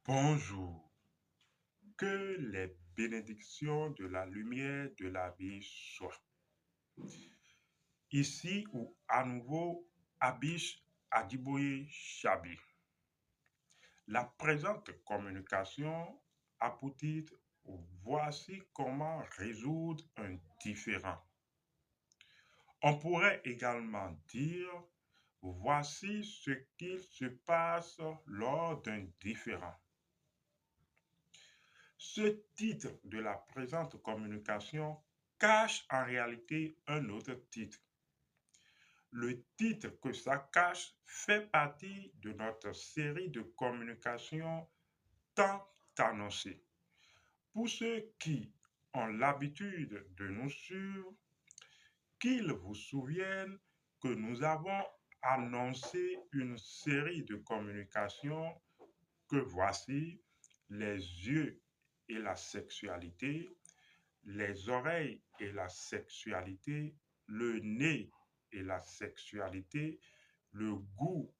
Bonjour, que les bénédictions de la lumière de la vie soient. Ici ou à nouveau Abish Adiboye Chabi. La présente communication a pour titre Voici comment résoudre un différend. On pourrait également dire Voici ce qu'il se passe lors d'un différend. Ce titre de la présente communication cache en réalité un autre titre. Le titre que ça cache fait partie de notre série de communications tant annoncée. Pour ceux qui ont l'habitude de nous suivre, qu'ils vous souviennent que nous avons annoncé une série de communications que voici les yeux et la sexualité, les oreilles et la sexualité, le nez et la sexualité, le goût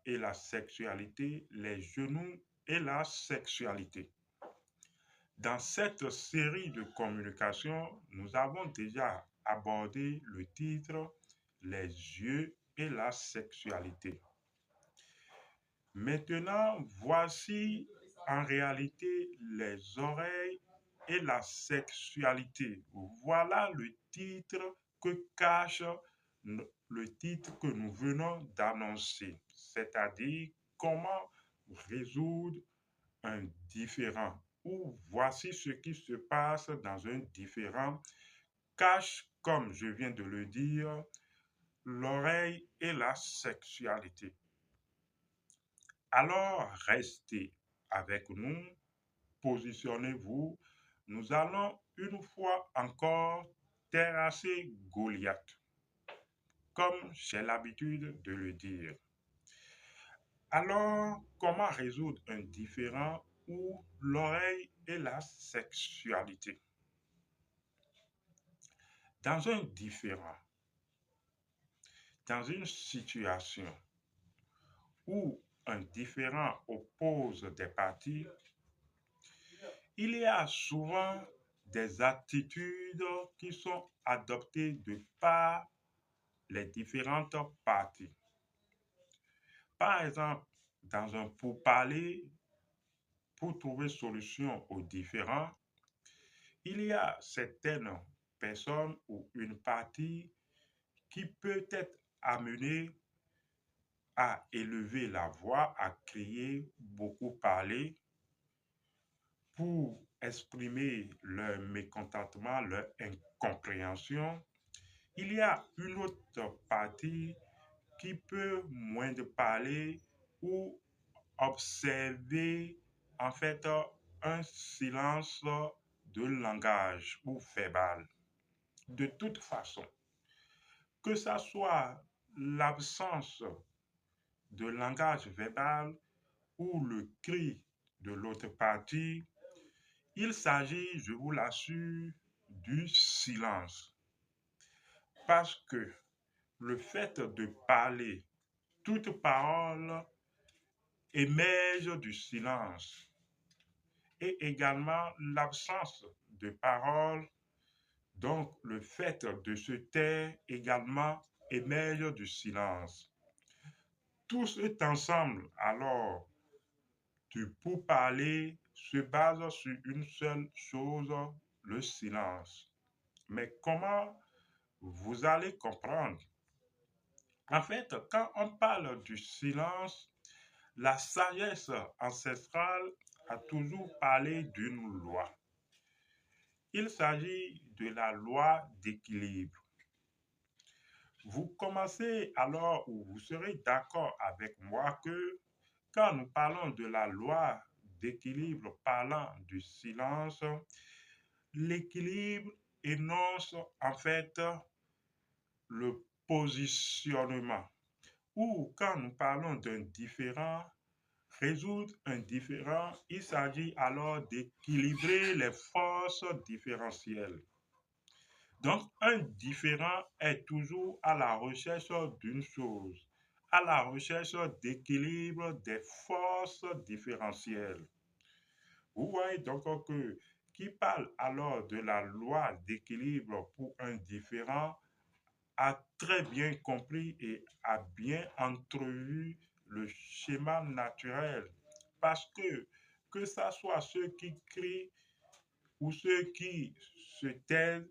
et la sexualité, les genoux et la sexualité. Dans cette série de communications, nous avons déjà abordé le titre Les yeux et la sexualité. Maintenant, voici en réalité les oreilles et la sexualité. Voilà le titre que cache le titre que nous venons d'annoncer, c'est-à-dire comment résoudre un différend ou voici ce qui se passe dans un différend cache, comme je viens de le dire, l'oreille et la sexualité. Alors, restez avec nous, positionnez-vous. Nous allons une fois encore terrasser Goliath, comme j'ai l'habitude de le dire. Alors, comment résoudre un différend où l'oreille et la sexualité? Dans un différend, dans une situation où un différend oppose des parties, il y a souvent des attitudes qui sont adoptées de par les différentes parties. Par exemple, dans un pourparler, pour trouver solution aux différends, il y a certaines personnes ou une partie qui peut être amenée à élever la voix, à crier, beaucoup parler, pour exprimer leur mécontentement, leur incompréhension. Il y a une autre partie qui peut moins de parler ou observer en fait un silence de langage ou verbal. De toute façon, que ce soit l'absence de langage verbal ou le cri de l'autre partie, il s'agit, je vous l'assure, du silence. Parce que le fait de parler, toute parole émerge du silence. Et également l'absence de parole, donc le fait de se taire également émerge du silence. Tout cet ensemble, alors, du pourparler se base sur une seule chose, le silence. Mais comment vous allez comprendre? En fait, quand on parle du silence, la sagesse ancestrale a toujours parlé d'une loi. Il s'agit de la loi d'équilibre. Vous commencez alors, ou vous serez d'accord avec moi que quand nous parlons de la loi d'équilibre parlant du silence, l'équilibre énonce en fait le positionnement. Ou quand nous parlons d'un différent, résoudre un différend, il s'agit alors d'équilibrer les forces différentielles. Donc, un différend est toujours à la recherche d'une chose, à la recherche d'équilibre des forces différentielles. Vous voyez donc que qui parle alors de la loi d'équilibre pour un différent a très bien compris et a bien entrevu le schéma naturel. Parce que ça soit ceux qui crient ou ceux qui se taisent,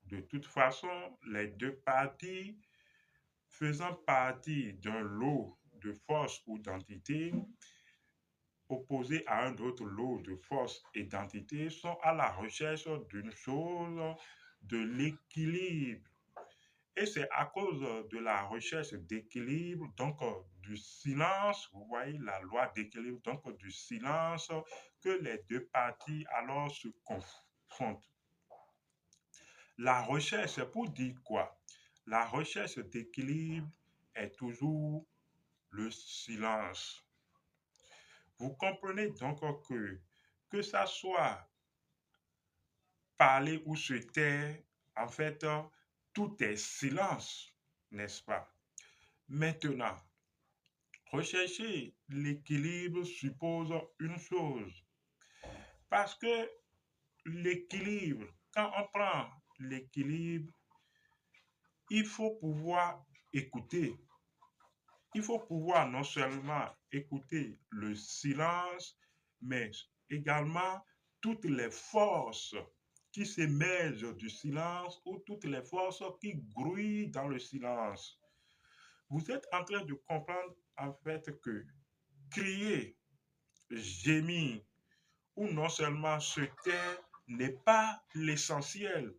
de toute façon, les deux parties faisant partie d'un lot de forces ou d'entités opposées à un autre lot de forces et d'entités sont à la recherche d'une chose, de l'équilibre. Et c'est à cause de la recherche d'équilibre, donc du silence, vous voyez la loi d'équilibre, donc du silence, que les deux parties alors se confrontent. La recherche, c'est pour dire quoi? La recherche d'équilibre est toujours le silence. Vous comprenez donc que ça soit parler ou se taire, en fait, tout est silence, n'est-ce pas? Maintenant, rechercher l'équilibre suppose une chose, parce que l'équilibre, quand on prend l'équilibre, il faut pouvoir écouter. Il faut pouvoir non seulement écouter le silence, mais également toutes les forces qui s'émergent du silence ou toutes les forces qui grouillent dans le silence. Vous êtes en train de comprendre en fait que crier, gémir ou non seulement se taire n'est pas l'essentiel,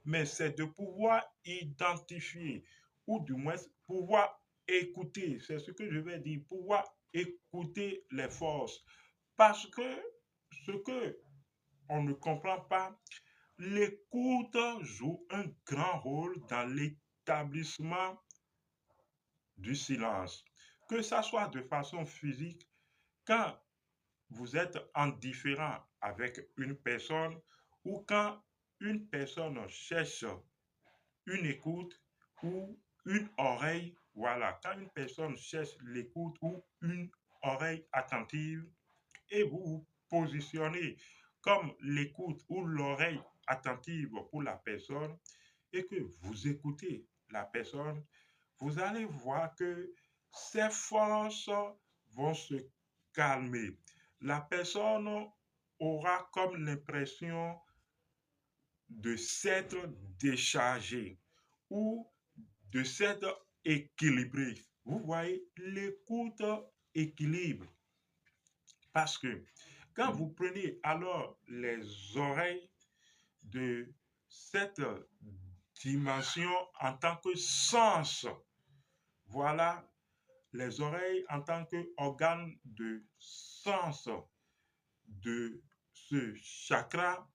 mais c'est de pouvoir identifier ou du moins pouvoir écouter, c'est ce que je vais dire, pouvoir écouter les forces. Parce que ce que on ne comprend pas, l'écoute joue un grand rôle dans l'établissement du silence. Que ça soit de façon physique, quand vous êtes indifférent avec une personne ou quand une personne cherche une écoute ou une oreille, voilà, quand une personne cherche l'écoute ou une oreille attentive et vous vous positionnez comme l'écoute ou l'oreille attentive pour la personne et que vous écoutez la personne, vous allez voir que ces forces vont se calmer. La personne aura comme l'impression de s'être déchargée ou de s'être équilibré. Vous voyez, l'écoute équilibre. Parce que quand vous prenez alors les oreilles de cette dimension en tant que sens, voilà les oreilles en tant qu'organe de sens de ce chakra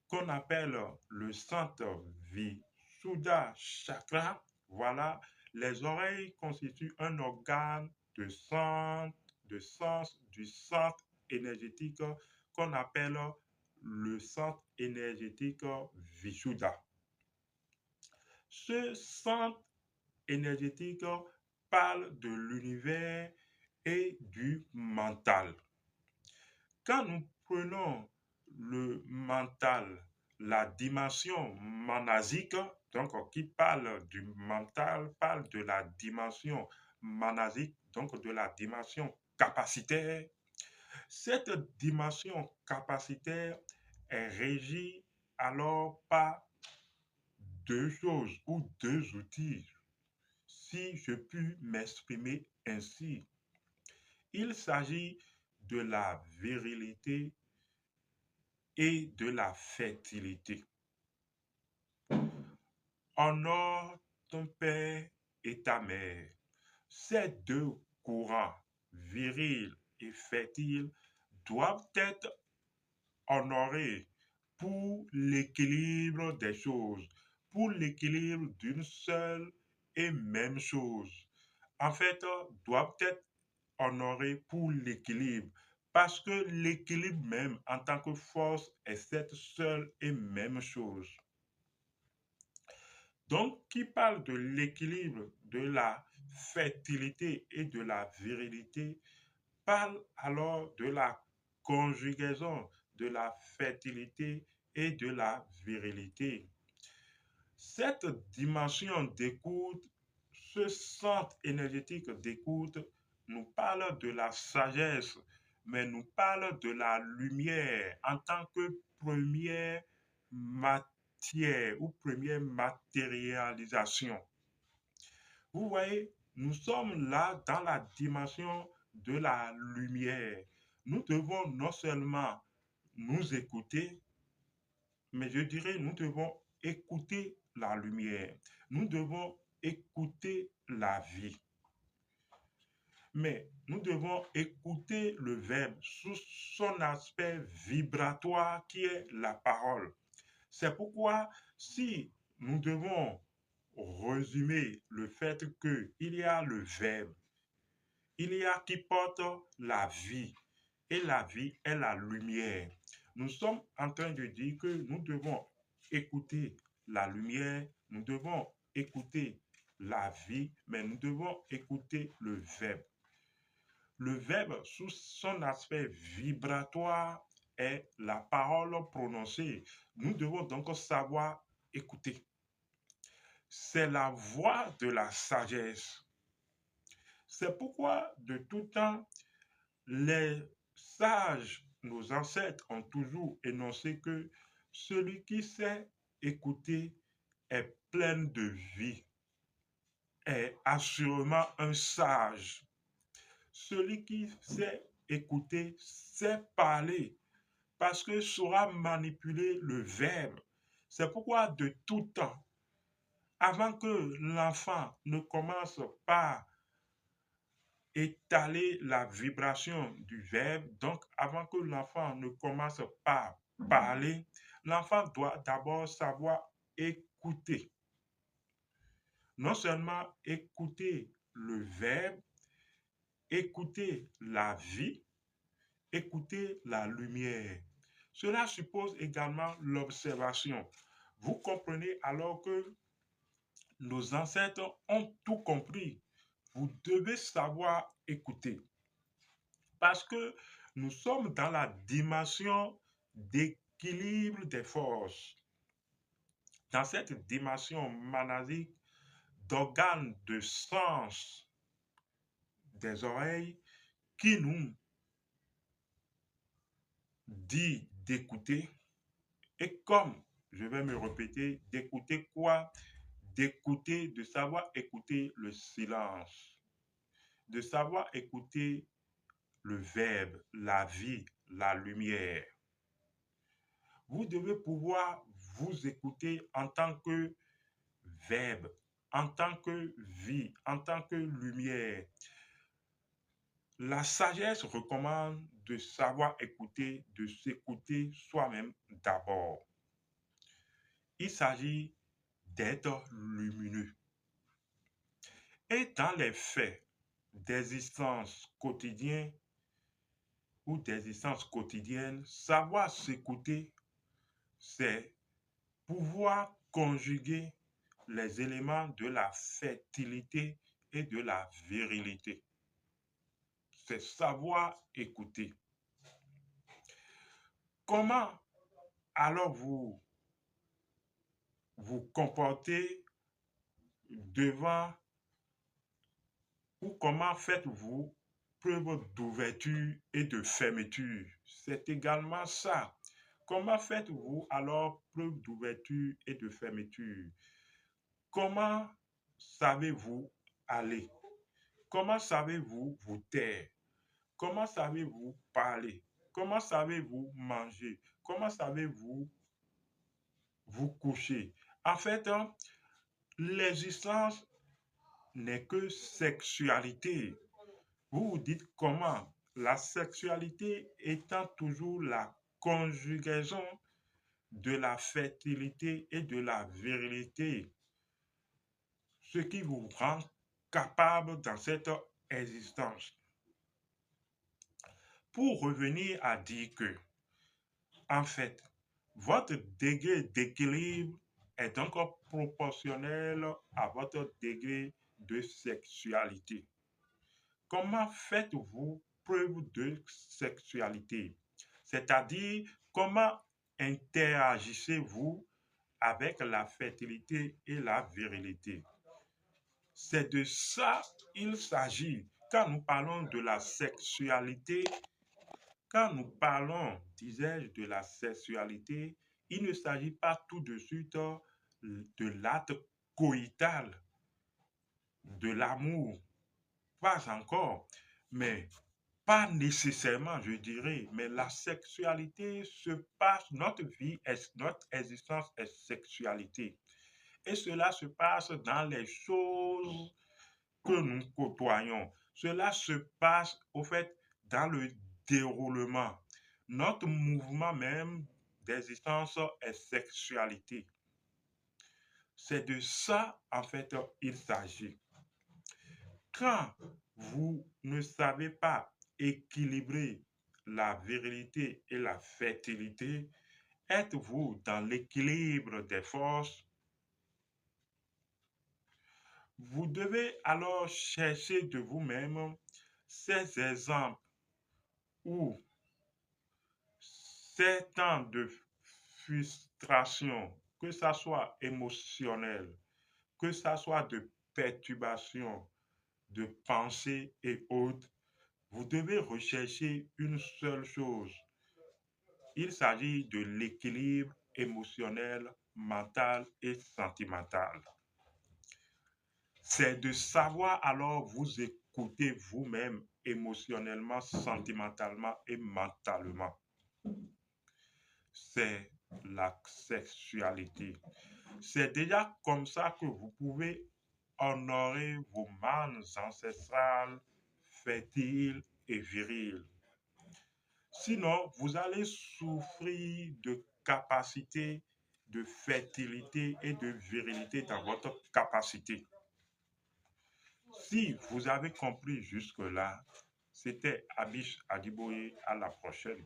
qu'on appelle le centre Vishuddha chakra. Voilà, les oreilles constituent un organe de sens du centre énergétique qu'on appelle le centre énergétique Vishuddha. Ce centre énergétique parle de l'univers et du mental. Quand nous prenons le mental, la dimension manasique, donc qui parle du mental, parle de la dimension manasique, donc de la dimension capacitaire. Cette dimension capacitaire est régie alors par deux choses ou deux outils, si je puis m'exprimer ainsi. Il s'agit de la virilité et de la fertilité. Honore ton père et ta mère. Ces deux courants, viril et fertile, doivent être honorés pour l'équilibre des choses, pour l'équilibre d'une seule et même chose. En fait, doivent être honorés pour l'équilibre. Parce que l'équilibre même en tant que force est cette seule et même chose. Donc, qui parle de l'équilibre, de la fertilité et de la virilité, parle alors de la conjugaison, de la fertilité et de la virilité. Cette dimension d'écoute, ce centre énergétique d'écoute nous parle de la sagesse, mais nous parle de la lumière en tant que première matière ou première matérialisation. Vous voyez, nous sommes là dans la dimension de la lumière. Nous devons non seulement nous écouter, mais je dirais nous devons écouter la lumière. Nous devons écouter la vie. Mais nous devons écouter le verbe sous son aspect vibratoire qui est la parole. C'est pourquoi si nous devons résumer le fait qu'il y a le verbe, il y a qui porte la vie, et la vie est la lumière. Nous sommes en train de dire que nous devons écouter la lumière, nous devons écouter la vie, mais nous devons écouter le verbe. Le verbe, sous son aspect vibratoire, est la parole prononcée. Nous devons donc savoir écouter. C'est la voix de la sagesse. C'est pourquoi, de tout temps, les sages, nos ancêtres, ont toujours énoncé que celui qui sait écouter est plein de vie, est assurément un sage. Celui qui sait écouter sait parler parce que saura manipuler le verbe. C'est pourquoi de tout temps, avant que l'enfant ne commence par étaler la vibration du verbe, donc avant que l'enfant ne commence par parler, l'enfant doit d'abord savoir écouter. Non seulement écouter le verbe, écouter la vie, écouter la lumière. Cela suppose également l'observation. Vous comprenez alors que nos ancêtres ont tout compris. Vous devez savoir écouter parce que nous sommes dans la dimension d'équilibre des forces. Dans cette dimension manasique d'organes de sens des oreilles qui nous dit d'écouter. Et comme je vais me répéter, d'écouter quoi? D'écouter, de savoir écouter le silence, de savoir écouter le verbe, la vie, la lumière. Vous devez pouvoir vous écouter en tant que verbe, en tant que vie, en tant que lumière. La sagesse recommande de savoir écouter, de s'écouter soi-même d'abord. Il s'agit d'être lumineux. Et dans les faits d'existence quotidienne ou d'existence quotidienne, savoir s'écouter, c'est pouvoir conjuguer les éléments de la fertilité et de la virilité. C'est savoir écouter. Comment alors vous comportez devant ou comment faites-vous preuve d'ouverture et de fermeture? C'est également ça. Comment faites-vous alors preuve d'ouverture et de fermeture? Comment savez-vous aller? Comment savez-vous vous taire? Comment savez-vous parler? Comment savez-vous manger? Comment savez-vous vous coucher? En fait, l'existence n'est que sexualité. Vous vous dites comment? La sexualité étant toujours la conjugaison de la fertilité et de la virilité, ce qui vous rend capable dans cette existence. Pour revenir à dire que, en fait, votre degré d'équilibre est donc proportionnel à votre degré de sexualité. Comment faites-vous preuve de sexualité? C'est-à-dire comment interagissez-vous avec la fertilité et la virilité. C'est de ça il s'agit. Quand nous parlons de la sexualité, quand nous parlons, disais-je, de la sexualité, il ne s'agit pas tout de suite de l'acte coïtal, de l'amour, pas encore, mais pas nécessairement, je dirais, mais la sexualité se passe, notre vie, notre existence est sexualité. Et cela se passe dans les choses que nous côtoyons. Cela se passe, au fait, dans le déroulement. Notre mouvement même d'existence est sexualité. C'est de ça, en fait, il s'agit. Quand vous ne savez pas équilibrer la virilité et la fertilité, êtes-vous dans l'équilibre des forces? Vous devez alors chercher de vous-même ces exemples où ces temps de frustration, que ça soit émotionnel, que ça soit de perturbation, de pensée et autres, vous devez rechercher une seule chose. Il s'agit de l'équilibre émotionnel, mental et sentimental. C'est de savoir alors vous écouter vous-même émotionnellement, sentimentalement et mentalement. C'est la sexualité. C'est déjà comme ça que vous pouvez honorer vos mânes ancestrales, fertiles et virils. Sinon, vous allez souffrir de capacité de fertilité et de virilité dans votre capacité. Si vous avez compris jusque-là, c'était Abish Adiboye. À la prochaine.